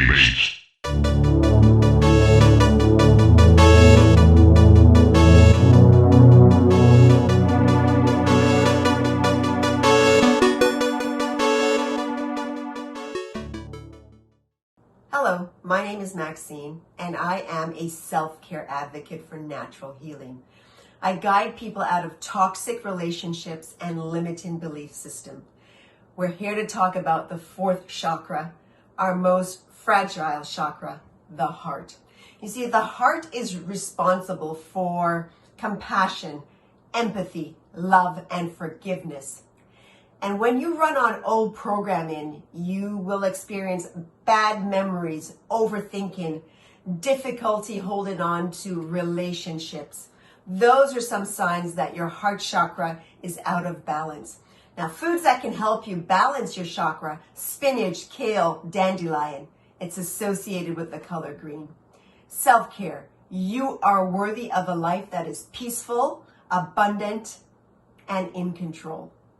based. Hello, my name is Maxine, and I am a self-care advocate for natural healing. I guide people out of toxic relationships and limiting belief system. We're here to talk about the fourth chakra, our most fragile chakra, the heart. You see, the heart is responsible for compassion, empathy, love, and forgiveness. And when you run on old programming, you will experience bad memories, overthinking, difficulty holding on to relationships. Those are some signs that your heart chakra is out of balance. Now, foods that can help you balance your chakra: spinach, kale, dandelion. It's associated with the color green. Self-care. You are worthy of a life that is peaceful, abundant, and in control.